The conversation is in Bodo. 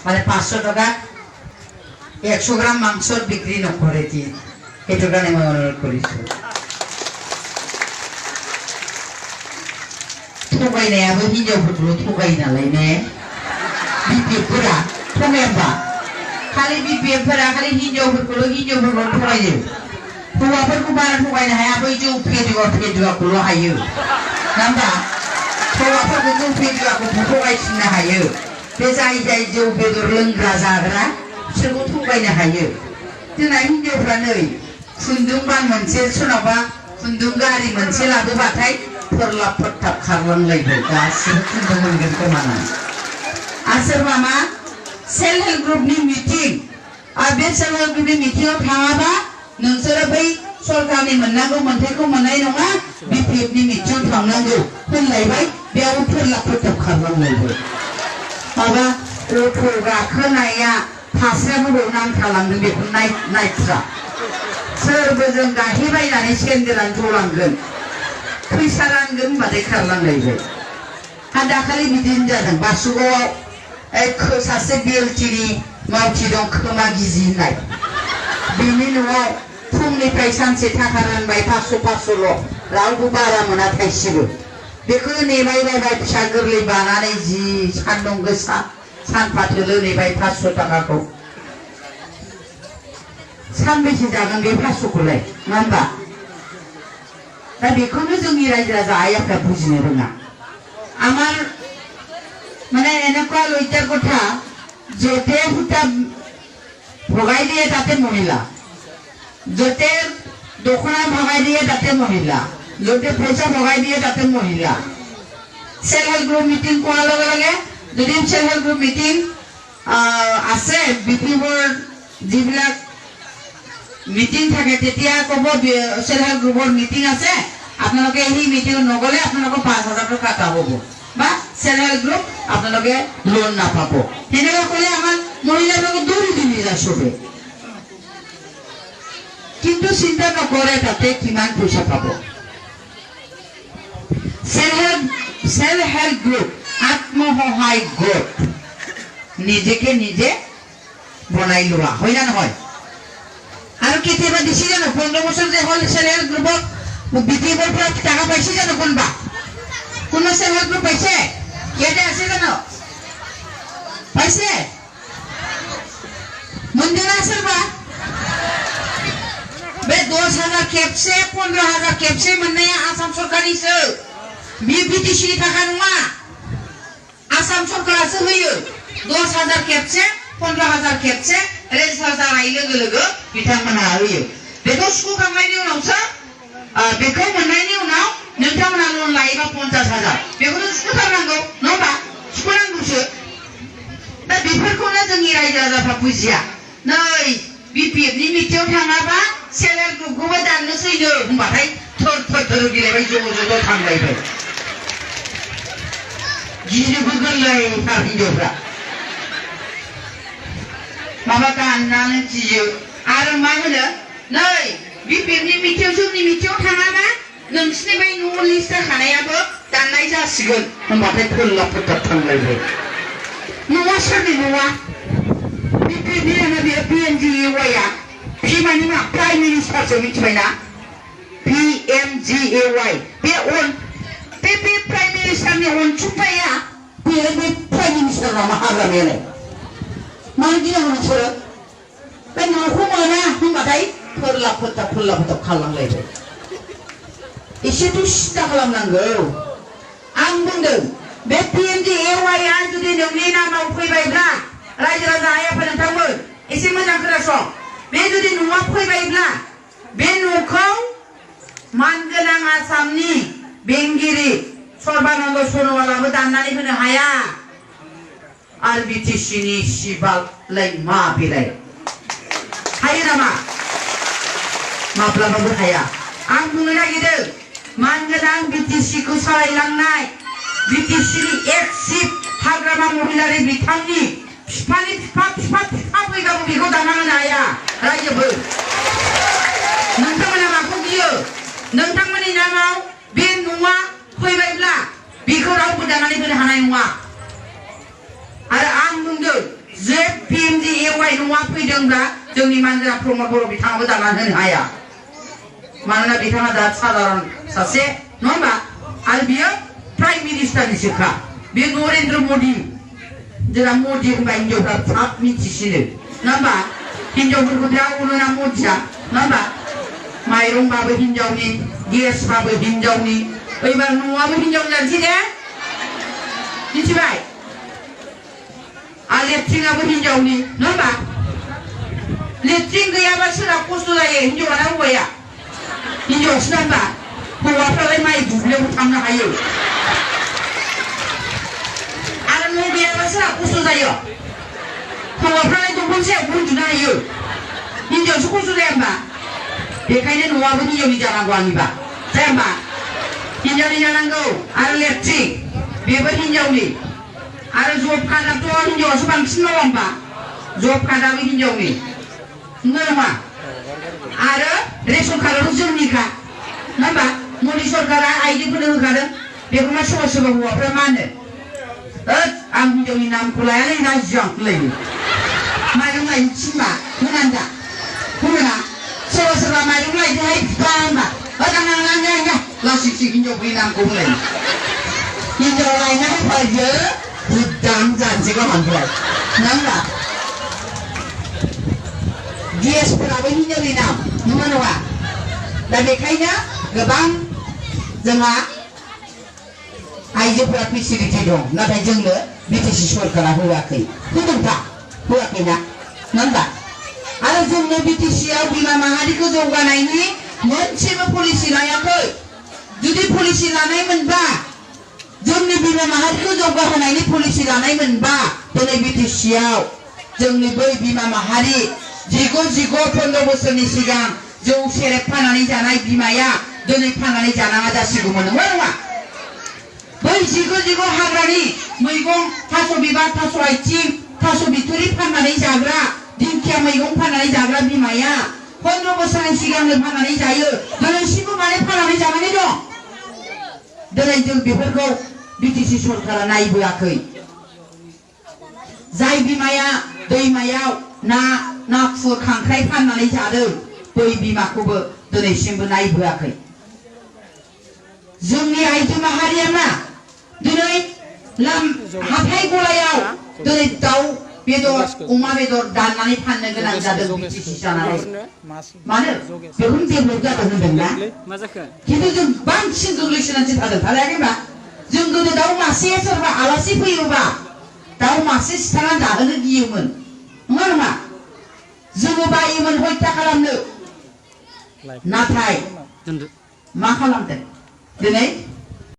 মানে 500 টাকা 100 গ্রাম মাংসর বিক্রি নকৰে দিয়ে এইটো কাৰণে মই অনুৰোধ কৰিছো थगायनायाबो हिनजावफोरखौल' थगायो नालाय ने बिपिएफफोरा थगायाबा खालि बिपिएफफोरा खालि हिनजावफोरखौल' थगायो हौवाफोरखौ बारा थगायनो हाया बै जौ फेजुवाखौल' हायो ना होमबा हौवाफोरखौ जौ फेजुवाखौ थगायफिननो हायो बे जाय जौ बेदर लोंग्रा जाग्रा बिसोरखौ थगायनो हायो जोंना हिनजावफ्रा नै खुन्दुं बान मोनसे सोरनावबा खुन्दुं गारि मोनसे लाबोबाथाय फोरलाब फोथाब खारलांलायबाय गासिबो खुन्दुं मोनगोन खोमाना आरो सोरबा मा सेल्फ हेल्प ग्रुपनि मिटिं आरो बे सेल्फ हेल्प ग्रुपनि मिटिंआव थाङाबा नोंसोरो बै सरकारनि मोननांगौ मोनथायखौ मोननाय नङा बिपिएफनि मिटिंआव थांनांगौ होनलायबाय बेयाव फोरलाब फोथाब खारलांलायबाय माबा अट' गाखोनाया फास्रायाबो नांथालांदों बेखौ नायथ्रा सोरबोजों गाहेबायनानै सेन्देलानो जलांगोन फैसा रानगोन होनबाथाय खारलांलायबाय आरो दाखालि बिदिनो जादों बासुगावआव सासे बिएलटिनि मावथि दं खोमा गिजि होननाय बिनि न'आव फुंनिफ्राय सानसे थाखा रानबाय 500-500ल' रावबो बारा मोना थाइसेबो बेखौ नेबायबाय फिसा गोरलै बानानै जि सान्दुं गोसा सानफाथोलो नेबाय 500 थाखाखौ सानबेसे जागोन बे 500खौलाय नङा होमबा दा बेखौनो जोंनि रायजो राजा आइआफ्रा बुजिनो रोङा আমার মানে এনেকুৱা লজ্জাৰ কথা য'তে সূতা ভগাই দিয়ে তাতে মহিলা য'তে দখনা ভগাই দিয়ে তাতে মহিলা য'তে পইচা ভগাই দিয়ে তাতে মহিলা সেল্ফ হেল্প গ্ৰুপ মিটিং কৰাৰ লগে লগে যদি সেল্ফ হেল্প গ্ৰুপ মিটিং আছে বিপিএফৰ যিবিলাক মিটিং থাকে তেতিয়া ক'ব সেল্ফ হেল্প গ্ৰুপৰ মিটিং আছে আপোনালোকে এই মিটিং নগলে আপোনালোকৰ 5000 টকা কাটা হ'ব বা সেল্ফ হেল্প গ্ৰুপ আপোনালোকে লোন নাপাব তেনেকুৱা ক'লে আমাৰ মহিলাবিলাকে দৌৰি দিলি যায় চবে কিন্তু চিন্তা নকৰে তাতে কিমান পইচা পাব সেল্ফ হেল্প গ্ৰুপ আত্মসহায় গোট নিজেকে নিজে বনাই লোৱা হয় না নহয় আৰু কেতিয়াবা দিছি জানো 15 বছৰ যে হ'ল সেল্ফ হেল্প গ্ৰুপক বিপিএফৰ পৰা টাকা পাইছে জানো কোনবা কোন সেল্ফ হেল্প গ্ৰুপ পাইছে ইয়াতে আছে জানো পাইছে মন্দিরা सोरबा बे 10,000 खेबसे 15,000 खेबसे मोननाया आसाम सरकारनिसो बिटिसि नि थाखा नङा आसाम सरकारासो होयो 10,000 खेबसे 15,000 खेबसे रेजिस्टार जानाय लोगो लोगो बिथांमोनहा होयो बेखौ सुख'खांनायनि उनावसो बेखौ मोननायनि उनाव नोंथांमोना लन लायोबा 50,000 बेखौनो सुख'थारनांगौ नङा होमबा सुख'नांगौसो दा बेफोरखौनो जोंनि रायजो राजाफ्रा बुजिया नै बिपिएफनि मिटिंआव थाङाबा सेल्फ हेल्प ग्रुपखौबो दाननोसैनो होनबाथाय थर गेलेबाय ज' थांलायबाय गिनोबो गोरलैथार हिनजावफ्रा माबा गाननानै गियो आरो मा होनो नै बिपिएफनि मिटिंआव जोंनि मिटिंआव थाङाबा नोंसिनि बै न' लिस्ट जाखानायाबो दाननाय जासिगोन होनबाथाय फोरलाब फोथाब थांलायबाय न'आ सोरनि न'आ PMGAY P माने मा प्राइम मिनिस्टारसो मिथिबायना PMGAY बे प्राइम मिनिस्टारनि अनसुंथाया बे प्राइम मिनिस्टार नामा हाग्रामायालाय मानो गिनांगौ नोंसोरो बे न'खौ मोना होनबाथाय फोरलाब फोथाब खालामलायबाय एसेथ' सिन्था खालामनांगौ आं बुंदों बे PMGAY आ जुदि नोंनि नामाव फैबायब्ला रायजो राजा आइआफोर नोंथांमोन एसे मोजां खोनासं बे जुदि न'आ फैबायब्ला बे न'खौ मानगोनां आसामनि बेंगिरि सर्बानन्द सन'वालाबो दाननानै होनो हाया आरो बिटिसिनि सिबालाय मा बेलाय हायो नामा माब्लाबाबो हाया आं बुंनो नागिरदों मानगोनां बिटिसिखौ सालायलांनाय बिटिसिनि एक्सिप हाग्रामा महिलारि बिथांनि बिफानि बिफा फैबाबो बेखौ दाना होनो हाया रायजोफोर नोंथांमोना माखौ गियो नोंथांमोननि नामाव बे न'आ फैबायब्ला बेखौ रावबो दानानै होनो हानाय नङा आरो आं बुंदों जे फैदोंब्ला जोंनि मानजिरा प्रमद बर' बिथाङाबो दानानै होनो हाया मानोना बिथाङा दा साधारन सासे नङा होमबा आरो बियो प्राइम मिनिस्टारनिसोखा बे नरेन्द्र मदि जोंना मदि होनबा हिनजावफ्रा थाब मिथिसिनो नङा होमबा हिनजावफोरखौ बिराद अनोना मदिया नङा होमबा माइरंबाबो हिनजावनि गेसबाबो हिनजावनि एबार न'आबो हिनजावनि जानोसै दे मिथिबाय आरो लेट्रिनाबो हिनजावनि नङा होमबा लेट्रिन गैयाबा सोरहा खस्थ' जायो हिनजावाना हौवाया हिनजावसो ना होमबा हौवाफ्रालाय माइ दुब्लियावबो थांनो हायो आरो न' गैयाबा सोरहा खस्थ' जायो हौवाफ्रालाय दंफां सायाव उन्दुनो हायो हिनजावसो खस्थ' जाया होमबा बेखायनो न'आबो हिनजावनि जानांगौ आंनिबा जाया होमबा हिनजावनि जानांगौ आरो लेट्रिन बेबो हिनजावनि आरो जब कार्डआथ' हिनजावासो बांसिन मावा होमबा जब कार्डआबो हिनजावनि नङा नङा आरो रेशन कार्डआथ' जोंनिखा नङा होमबा मदि सरकारा आइजोफोरनो होखादों बेखौनो सोरबा सोरबा हौवाफ्रा मा होनो आं हिनजावनि नामखौ लायालै रायजो आंखौलायनो माइरं लायनो थिनबा होनानै दा होना सोरबा सोरबा माइरं लायदोहाय बिफा होनबा नाङा लासिंसिं हिनजावफोरनि नामखौ होनलायनो हिनजाव लायना होफायो बुद्दां जानोसै गाहामफ्राय नङा होमबा गेसफोराबो हिनजावनि नाम नङा नङा दा बेखायनो गोबां जोंहा आइजोफोरा फेसिलिटि दं नाथाय जोंनो बिटिसि सरकारा होआखै होदोंबा होआखैना नङा होमबा आरो जोंनो बिटिसिआव बिमा माहारिखौ जौगानायनि मोनसेबो पलिसि लायाखै जुदि पलिसि लानाय मोनबा जोंनि बिमा माहारिखौ जौगाहोनायनि पलिसि लानाय मोनबा दिनै बिटिसिआव जोंनि बै बिमा माहारि जिगु 15 बोसोरनि सिगां जौ सेरेब फाननानै जानाय बिमाया दिनै फाननानै जानाङा जासिगौमोन नङा नङा बै जिगु हाग्रानि मैगं थास' बिबार थास' आथिं थास' बिथुरि फाननानै जाग्रा दिंखिया मैगं फाननानै जाग्रा बिमाया 15 बोसोरनि सिगांनो फाननानै जायो दिनैसिमबो माने फाननानै जानानै दं दिनै जों बेफोरखौ बिटिसि सरकारा नायबोआखै जाय बिमाया दैमायाव नाथुर खांख्राइ फाननानै जादों बै बिमाखौबो दिनैसिमबो नायबोआखै जोंनि आइजो माहारिया मा दिनै हाथाय गलायाव दिनै दाउ बेदर अमा बेदर दाननानै फाननो गोनां जादों बिटिसि जानानै मानो बेखौनो डेभेलप जादों होनदोंना खिन्थु जों बांसिन गोग्लैसोनानैसो थादों थालायाखै होनबा जों गोदो दाउ मासे सोरबा आलासि फैयोबा दाउ मासे सिथारनानै जाहोनो गियोमोन नङा नङा जोङो बायोमोन हत्या खालामनो नाथाय मा खालामदों दिनै